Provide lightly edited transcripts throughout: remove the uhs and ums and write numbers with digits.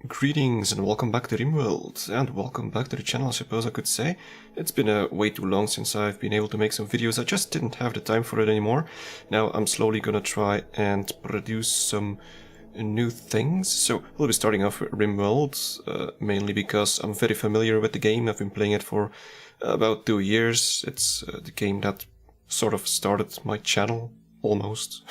Greetings and welcome back to Rimworld, and welcome back to the channel, I suppose I could say. It's been way too long since I've been able to make some videos. I just didn't have the time for it anymore. Now I'm slowly gonna try and produce some new things. So we'll be starting off with Rimworld, mainly because I'm very familiar with the game. I've been playing it for about 2 years. It's the game that sort of started my channel, almost.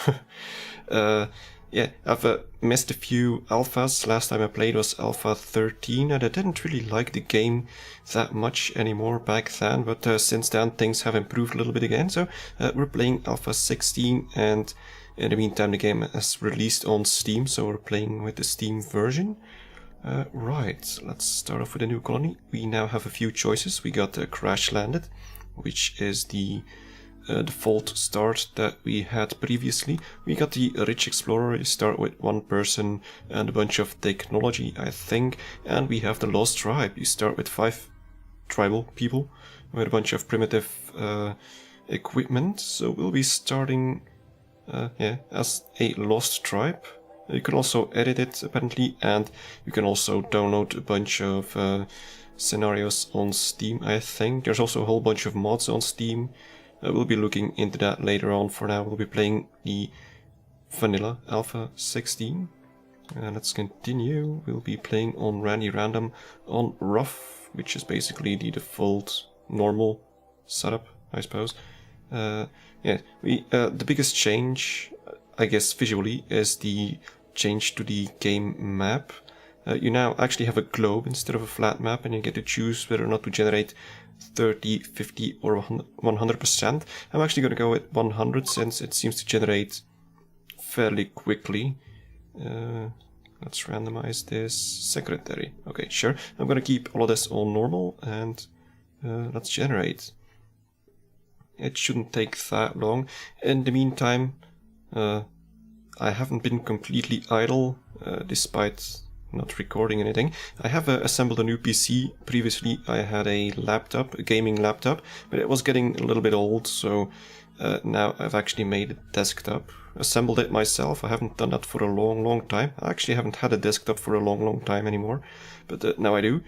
Yeah, I've missed a few alphas. Last time I played was Alpha 13, and I didn't really like the game that much anymore back then, but since then things have improved a little bit again. So we're playing Alpha 16, and in the meantime the game has released on Steam, so we're playing with the Steam version. Right, let's start off with a new colony. We now have a few choices. We got Crash Landed, which is the default start that we had previously. We got the Rich Explorer. You start with one person and a bunch of technology, I think, and we have the Lost Tribe. You start with 5 tribal people with a bunch of primitive equipment. So we'll be starting as a Lost Tribe. You can also edit it apparently, and you can also download a bunch of scenarios on Steam, I think. There's also a whole bunch of mods on Steam. We'll be looking into that later on. For now, we'll be playing the Vanilla Alpha 16. Let's continue. We'll be playing on Randy Random on Rough, which is basically the default normal setup, I suppose. The biggest change, I guess visually, is the change to the game map. You now actually have a globe instead of a flat map, and you get to choose whether or not to generate 30, 50 or 100%. I'm actually going to go with 100 since it seems to generate fairly quickly. Let's randomize this. Secretary. Okay, sure. I'm going to keep all of this on normal, and let's generate. It shouldn't take that long. In the meantime, I haven't been completely idle, despite not recording anything. I have assembled a new PC. Previously I had a laptop, a gaming laptop, but it was getting a little bit old, so now I've actually made a desktop. Assembled it myself. I haven't done that for a long time. I actually haven't had a desktop for a long time anymore, but now I do.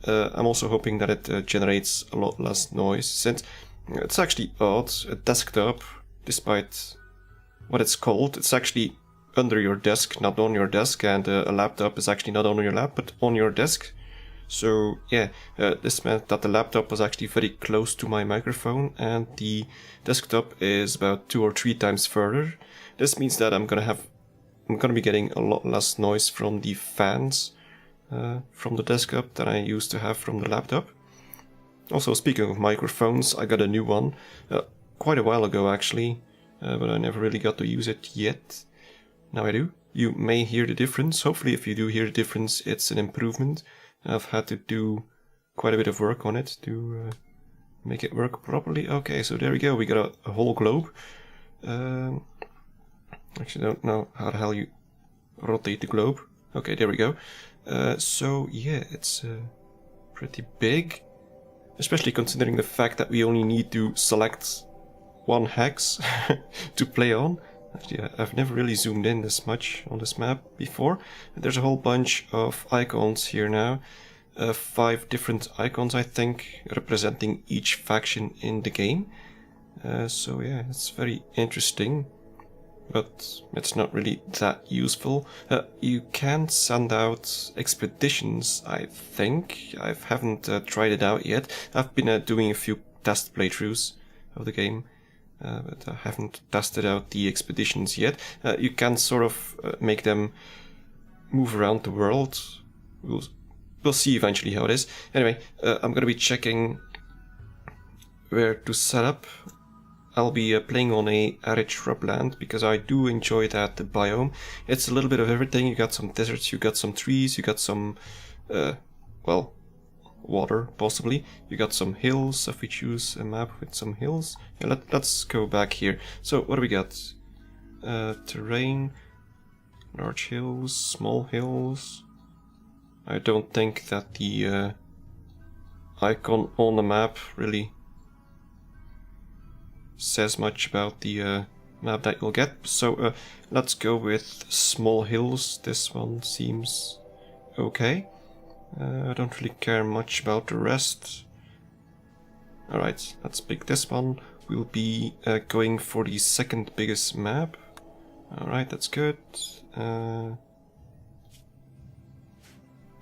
I'm also hoping that it generates a lot less noise, since it's actually odd. A desktop, despite what it's called, it's actually under your desk, not on your desk, and a laptop is actually not on your lap, but on your desk. So yeah, this meant that the laptop was actually very close to my microphone, and the desktop is about 2 or 3 times further. This means that I'm gonna be getting a lot less noise from the fans from the desktop than I used to have from the laptop. Also, speaking of microphones, I got a new one quite a while ago actually, but I never really got to use it yet. Now I do. You may hear the difference. Hopefully if you do hear the difference, it's an improvement. I've had to do quite a bit of work on it to make it work properly. Okay, so there we go. We got a whole globe. Actually don't know how the hell you rotate the globe. Okay, there we go. So yeah, it's pretty big. Especially considering the fact that we only need to select 1 hex to play on. Actually, I've never really zoomed in this much on this map before. There's a whole bunch of icons here now. 5 different icons, I think, representing each faction in the game. So yeah, it's very interesting, but it's not really that useful. You can send out expeditions, I think. I haven't tried it out yet. I've been doing a few test playthroughs of the game. But I haven't tested out the expeditions yet. You can sort of make them move around the world. We'll see eventually how it is. Anyway, I'm gonna be checking where to set up. I'll be playing on a arid shrubland because I do enjoy that biome. It's a little bit of everything. You got some deserts, you got some trees, you got some, well, water, possibly. You got some hills, if we choose a map with some hills. Yeah, let's go back here. So, what do we got? Terrain, large hills, small hills. I don't think that the icon on the map really says much about the map that you'll get. So, let's go with small hills. This one seems okay. I don't really care much about the rest. Alright, let's pick this one. We'll be going for the second biggest map. Alright, that's good.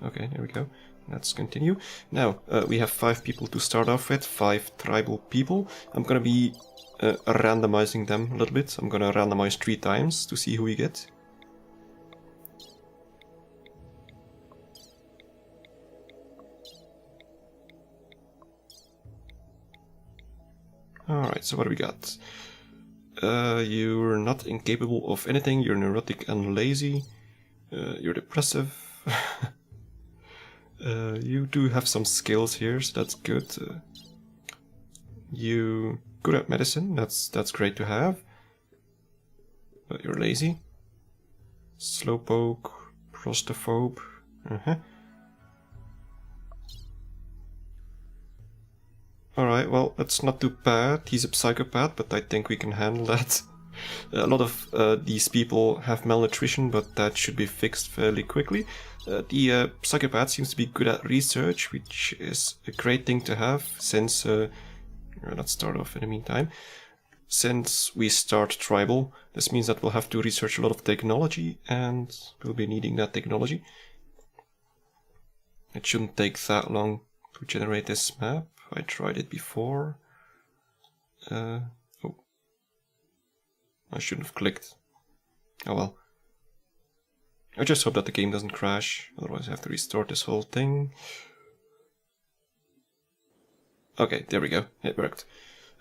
Okay, there we go. Let's continue. Now, we have 5 people to start off with, 5 tribal people. I'm gonna be randomizing them a little bit. I'm gonna randomize 3 times to see who we get. Alright, so what do we got? You're not incapable of anything, you're neurotic and lazy, you're depressive. You do have some skills here, so that's good. You good at medicine, that's great to have. But you're lazy. Slowpoke, prostophobe. Alright, well, that's not too bad. He's a psychopath, but I think we can handle that. A lot of these people have malnutrition, but that should be fixed fairly quickly. The psychopath seems to be good at research, which is a great thing to have, since... let's start off in the meantime. Since we start tribal, this means that we'll have to research a lot of technology, and we'll be needing that technology. It shouldn't take that long to generate this map. I tried it before. Oh. I shouldn't have clicked. Oh well. I just hope that the game doesn't crash, otherwise I have to restart this whole thing. Okay, there we go, it worked.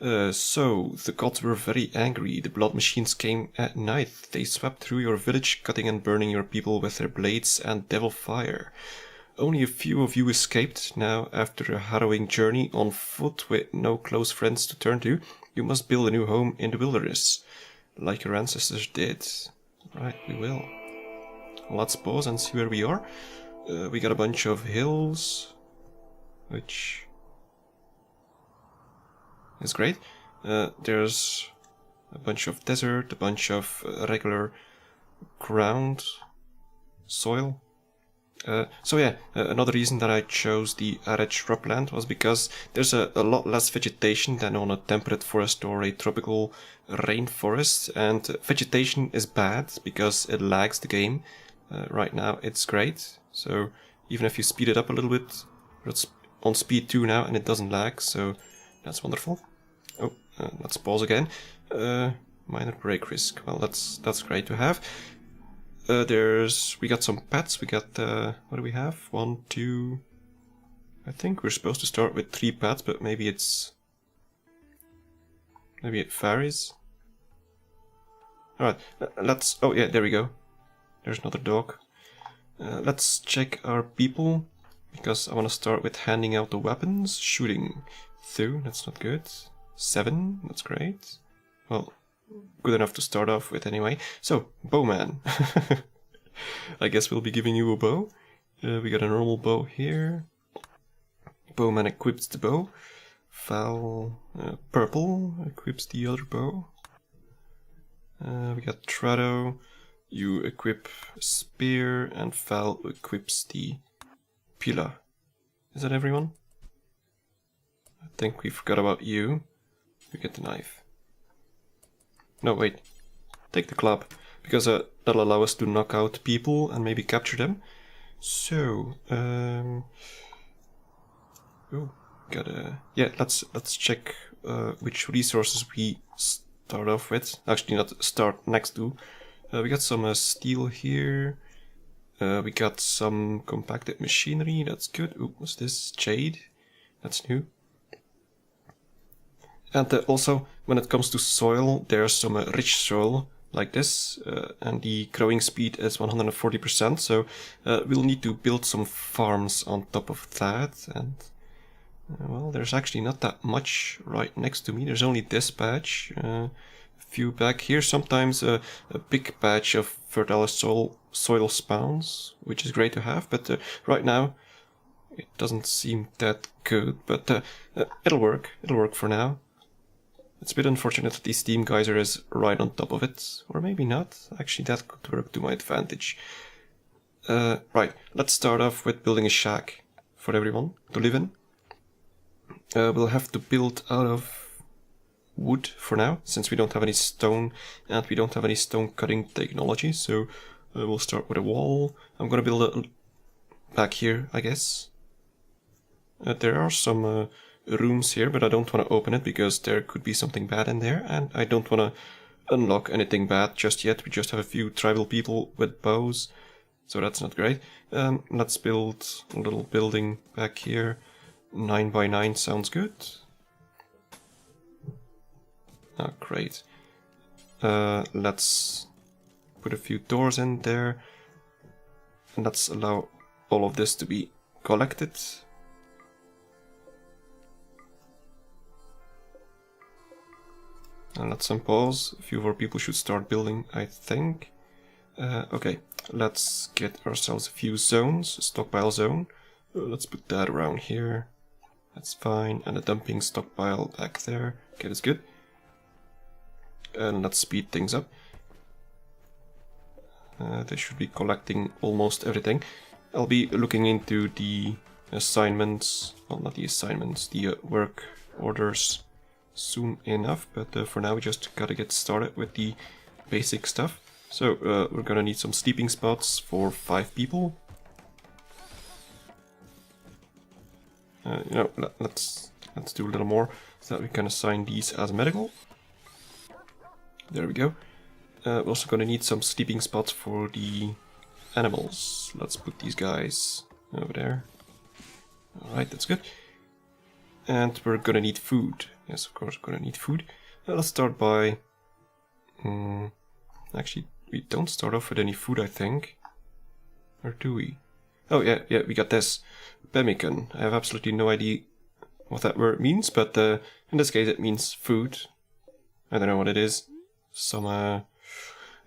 So, the gods were very angry. The blood machines came at night. They swept through your village, cutting and burning your people with their blades and devil fire. Only a few of you escaped. Now, after a harrowing journey on foot with no close friends to turn to, you must build a new home in the wilderness, like your ancestors did. Right, we will. Let's pause and see where we are. We got a bunch of hills, which is great. There's a bunch of desert, a bunch of regular ground, soil. Another reason that I chose the arid shrubland was because there's a lot less vegetation than on a temperate forest or a tropical rainforest, and vegetation is bad because it lags the game. Right now it's great, so even if you speed it up a little bit, it's on speed 2 now and it doesn't lag, so that's wonderful. Oh, let's pause again. Minor break risk, well that's great to have. We got some pets, we got, what do we have? 1, 2... I think we're supposed to start with 3 pets, but maybe it varies. Alright, oh yeah, there we go. There's another dog. Let's check our people, because I want to start with handing out the weapons. Shooting 2, that's not good. 7, that's great. Well, good enough to start off with anyway. So, bowman. I guess we'll be giving you a bow. We got a normal bow here. Bowman equips the bow. Val, purple equips the other bow. We got Trado. You equip a spear, and Val equips the pila. Is that everyone? I think we forgot about you. You get the knife. No, wait. Take the club, because that'll allow us to knock out people and maybe capture them. So, let's check which resources we start off with. Actually, not start next to. We got some steel here. We got some compacted machinery. That's good. Ooh, what's this? Jade. That's new. And also, when it comes to soil, there's some rich soil like this, and the growing speed is 140%, so we'll need to build some farms on top of that. And well, there's actually not that much right next to me. There's only this patch, a few back here. Sometimes a big patch of fertile soil spawns, which is great to have, but right now it doesn't seem that good, but it'll work for now. It's a bit unfortunate that the steam geyser is right on top of it, or maybe not. Actually, that could work to my advantage. Right, let's start off with building a shack for everyone to live in. We'll have to build out of wood for now, since we don't have any stone and we don't have any stone cutting technology, so we'll start with a wall. I'm gonna build a back here, I guess. There are some rooms here, but I don't want to open it because there could be something bad in there, and I don't want to unlock anything bad just yet. We just have a few tribal people with bows, so that's not great. Let's build a little building back here. 9 by 9 sounds good. Oh, great. Let's put a few doors in there, and let's allow all of this to be collected. And let's unpause. A few more people should start building, I think. Okay, let's get ourselves a few zones. A stockpile zone. Let's put that around here. That's fine. And a dumping stockpile back there. Okay, that's good. And let's speed things up. They should be collecting almost everything. I'll be looking into the assignments, well, not the assignments, the work orders soon enough, but for now we just gotta get started with the basic stuff. So we're gonna need some sleeping spots for 5 people. You know, let's do a little more so that we can assign these as medical. There we go. We're also gonna need some sleeping spots for the animals. Let's put these guys over there. Alright, that's good. And we're gonna need food. Yes, of course, we're gonna need food. Let's start by... actually, we don't start off with any food, I think. Or do we? Oh, yeah, we got this. Pemmican. I have absolutely no idea what that word means, but in this case it means food. I don't know what it is. Some, a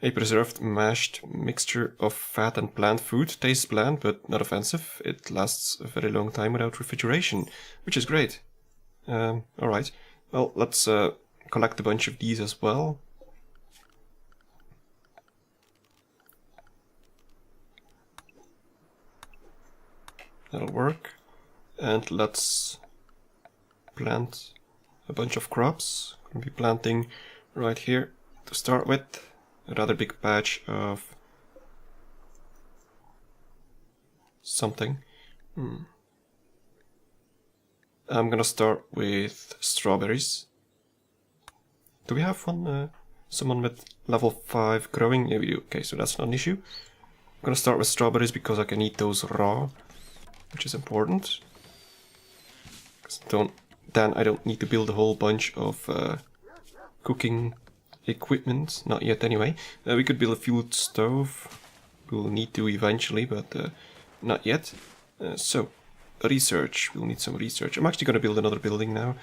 preserved mashed mixture of fat and plant food. Tastes bland, but not offensive. It lasts a very long time without refrigeration, which is great. Alright. Well, let's collect a bunch of these as well. That'll work. And let's plant a bunch of crops. I'm gonna be planting right here to start with. A rather big patch of something. I'm gonna start with strawberries. Do we have one? Someone with level 5 growing? Yeah, we do. Okay, so that's not an issue. I'm gonna start with strawberries because I can eat those raw, which is important. Then I don't need to build a whole bunch of cooking equipment. Not yet, anyway. We could build a fuel stove. We'll need to eventually, but not yet. So, research. We'll need some research. I'm actually going to build another building now.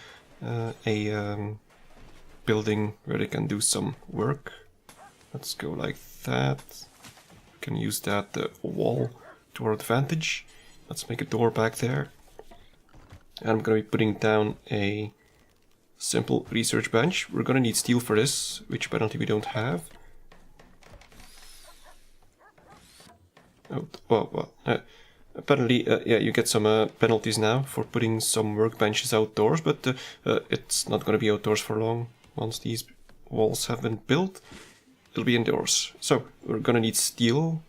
A building where they can do some work. Let's go like that. We can use that wall to our advantage. Let's make a door back there. And I'm going to be putting down a simple research bench. We're going to need steel for this, which apparently we don't have. Oh, well. Apparently, yeah, you get some penalties now for putting some workbenches outdoors, but it's not going to be outdoors for long. Once these walls have been built, it'll be indoors. So, we're going to need steel,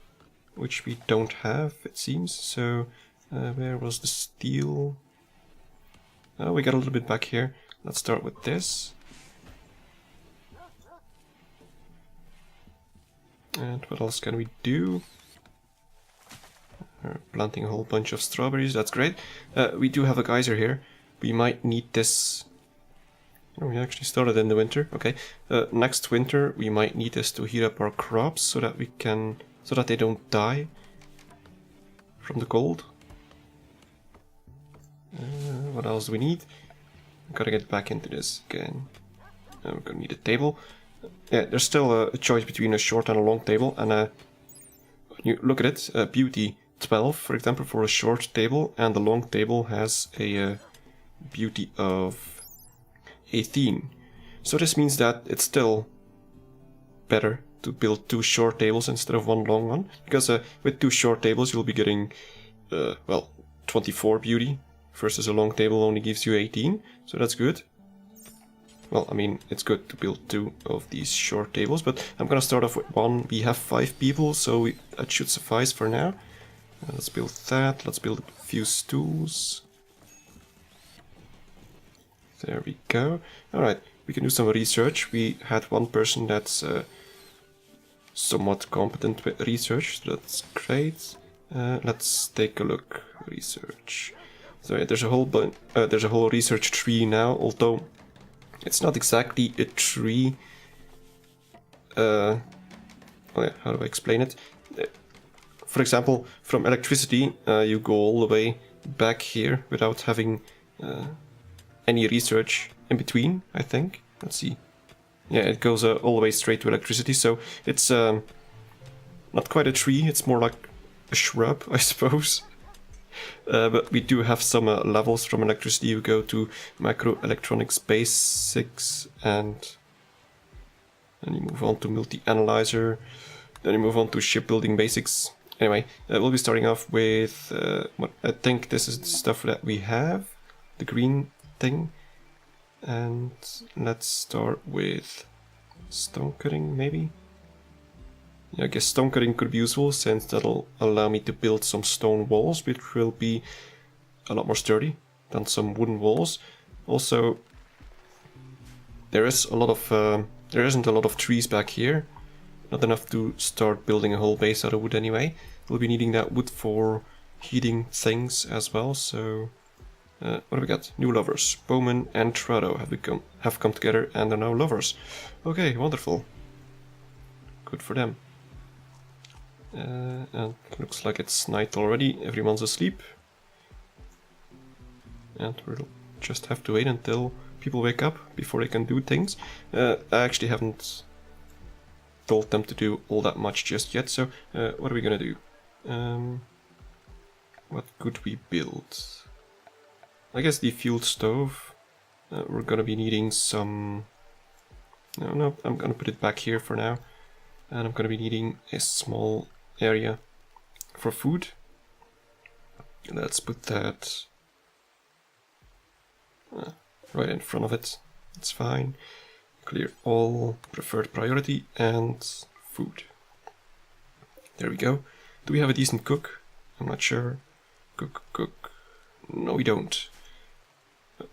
which we don't have, it seems. So, where was the steel? Oh, we got a little bit back here. Let's start with this. And what else can we do? We're planting a whole bunch of strawberries, that's great. We do have a geyser here. We might need this. Oh, we actually started in the winter, okay. Next winter we might need this to heat up our crops so that they don't die from the cold. What else do we need? Gotta get back into this again. We're gonna need a table. Yeah, there's still a choice between a short and a long table, and when you look at it, beauty 12, for example, for a short table, and the long table has a beauty of 18. So this means that it's still better to build 2 short tables instead of 1 long one, because with 2 short tables you'll be getting, well, 24 beauty, versus a long table only gives you 18, so that's good. Well, I mean, it's good to build 2 of these short tables, but I'm gonna start off with 1. We have 5 people, so that should suffice for now. Let's build that, let's build a few stools. There we go. Alright, we can do some research. We had one person that's somewhat competent with research, so that's great. Let's take a look. Research. So yeah, there's a whole research tree now, although it's not exactly a tree. Oh yeah, how do I explain it? For example, from electricity, you go all the way back here without having any research in between, I think. Let's see. Yeah, it goes all the way straight to electricity, so it's not quite a tree, it's more like a shrub, I suppose. But we do have some levels from electricity. You go to microelectronics basics, and then you move on to multi-analyzer, then you move on to shipbuilding basics. Anyway, we'll be starting off with what I think this is the stuff that we have, the green thing, and let's start with stone cutting, maybe. Yeah, I guess stone cutting could be useful, since that'll allow me to build some stone walls, which will be a lot more sturdy than some wooden walls. Also, there isn't a lot of trees back here, not enough to start building a whole base out of wood anyway. We'll be needing that wood for heating things as well. So, what do we got? New lovers. Bowman and Trado have come together and are now lovers. Okay, wonderful. Good for them. And looks like it's night already, everyone's asleep. And we'll just have to wait until people wake up before they can do things. I actually haven't told them to do all that much just yet, so what are we gonna do? What could we build? I guess the fuel stove. We're gonna be needing some... No, I'm gonna put it back here for now. And I'm gonna be needing a small area for food. Let's put that right in front of it. It's fine. Clear all, preferred priority, and food. There we go. Do we have a decent cook? I'm not sure. Cook. No, we don't.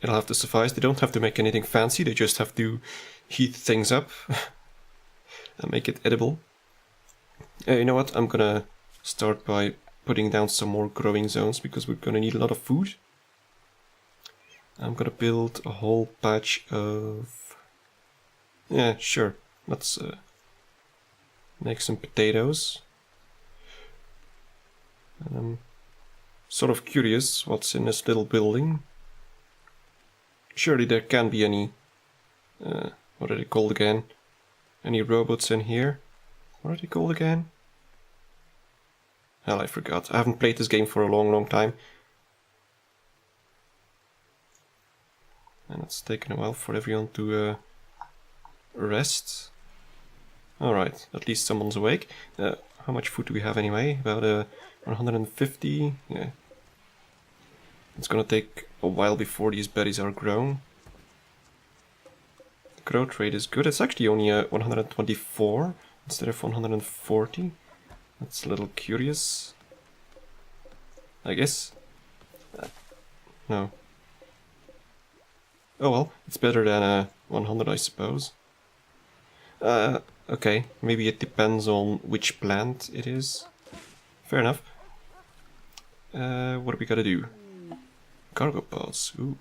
It'll have to suffice. They don't have to make anything fancy, they just have to heat things up and make it edible. You know what? I'm gonna start by putting down some more growing zones, because we're gonna need a lot of food. I'm gonna build a whole patch of... Yeah, sure. Let's make some potatoes. And I'm sort of curious what's in this little building. Surely there can't be any... what are they called again? Any robots in here? What are they called again? Hell, I forgot. I haven't played this game for a long time. And it's taken a while for everyone to rest. Alright, at least someone's awake. How much food do we have anyway? About 150? Yeah. It's gonna take a while before these berries are grown. The growth rate is good. It's actually only 124 instead of 140. That's a little curious, I guess. No. Oh well, it's better than 100, I suppose. Okay, maybe it depends on which plant it is. Fair enough. What do we gotta do? Cargo pods, ooh.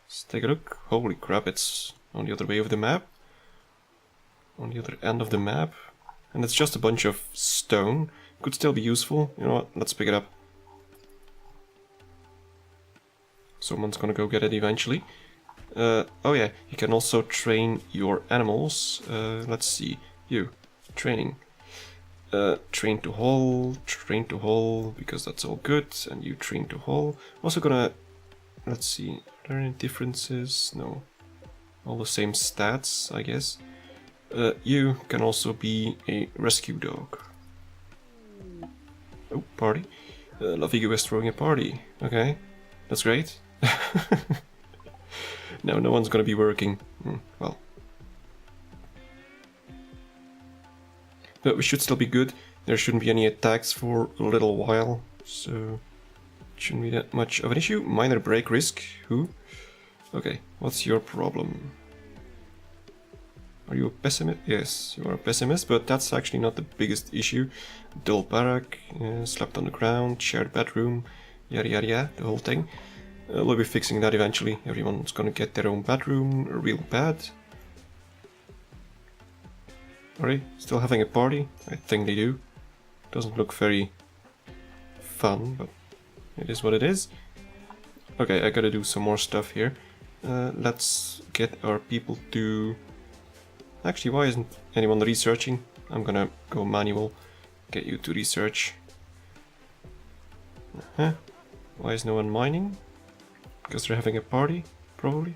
Let's take a look. Holy crap, it's on the other way of the map. On the other end of the map. And it's just a bunch of stone. Could still be useful. You know what, let's pick it up. Someone's gonna go get it eventually. Oh yeah, you can also train your animals. Let's see. You. Training. Train to haul, because that's all good. And you train to haul. Also gonna... Let's see. Are there any differences? No. All the same stats, I guess. You can also be a rescue dog. Oh, party. Lavigo is throwing a party. Okay, that's great. Now no one's gonna be working. Well. But we should still be good. There shouldn't be any attacks for a little while, so it shouldn't be that much of an issue. Minor break risk. Who? Okay, what's your problem? Are you a pessimist? Yes, you are a pessimist, but that's actually not the biggest issue. Dull barrack, slept on the ground, shared bedroom, yada yada yada, the whole thing. We'll be fixing that eventually. Everyone's gonna get their own bedroom, a real bed. Are they still having a party? I think they do. Doesn't look very fun, but it is what it is. Okay, I gotta do some more stuff here. Let's get our people to... Actually, why isn't anyone researching? I'm gonna go manual, get you to research. Why is no one mining? Because they're having a party, probably.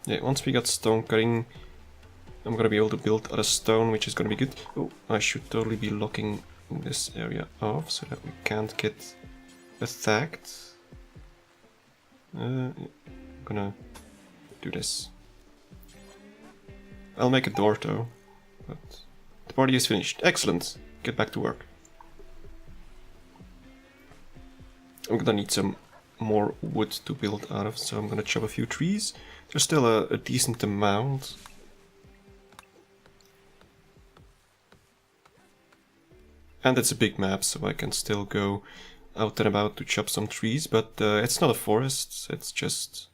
Yeah, once we got stone cutting, I'm gonna be able to build out of stone, which is gonna be good. Oh, I should totally be locking this area off so that we can't get attacked. I'm gonna do this. I'll make a door though, but the party is finished. Excellent! Get back to work. I'm gonna need some more wood to build out of, so I'm gonna chop a few trees. There's still a decent amount. And it's a big map, so I can still go out and about to chop some trees, but it's not a forest, it's just,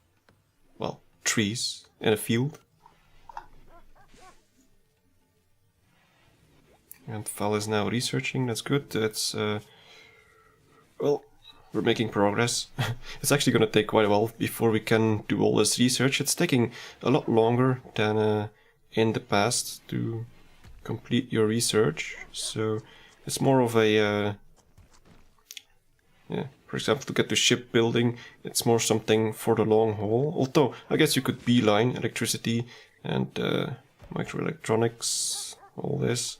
well, trees in a field. And Val is now researching, that's good. It's, well, we're making progress. It's actually gonna take quite a while before we can do all this research. It's taking a lot longer than in the past to complete your research, so it's more of a, yeah, for example, to get to shipbuilding, it's more something for the long haul. Although, I guess you could beeline electricity and microelectronics, all this.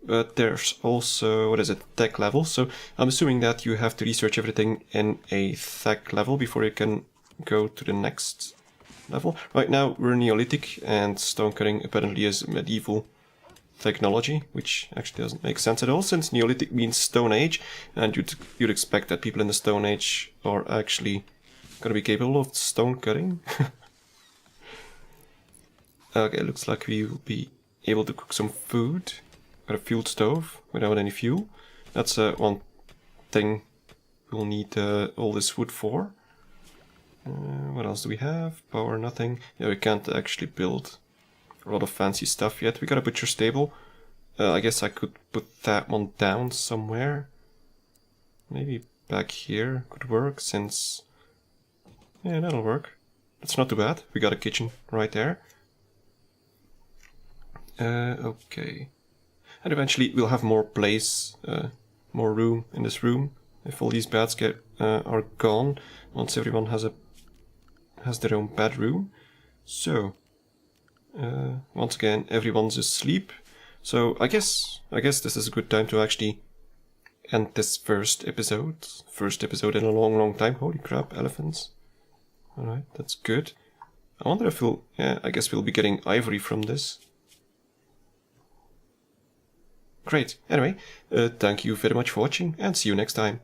But there's also, what is it, tech level. So I'm assuming that you have to research everything in a tech level before you can go to the next level. Right now we're Neolithic, and stone cutting apparently is medieval technology, which actually doesn't make sense at all, since Neolithic means Stone Age, and you'd expect that people in the Stone Age are actually gonna be capable of stone cutting. Okay, looks like we will be able to cook some food. Got a fuel stove without any fuel. That's one thing we'll need all this wood for. What else do we have? Power, nothing. Yeah, we can't actually build a lot of fancy stuff yet. We got a butcher stable. I guess I could put that one down somewhere. Maybe back here could work, since... Yeah, that'll work. That's not too bad. We got a kitchen right there. Okay. And eventually we'll have more place, more room in this room. If all these beds are gone, once everyone has their own bedroom. So... once again, everyone's asleep, so I guess this is a good time to actually end this first episode. First episode in a long time. Holy crap, elephants. Alright, that's good. I wonder if we'll... yeah, I guess we'll be getting ivory from this. Great. Anyway, thank you very much for watching, and see you next time.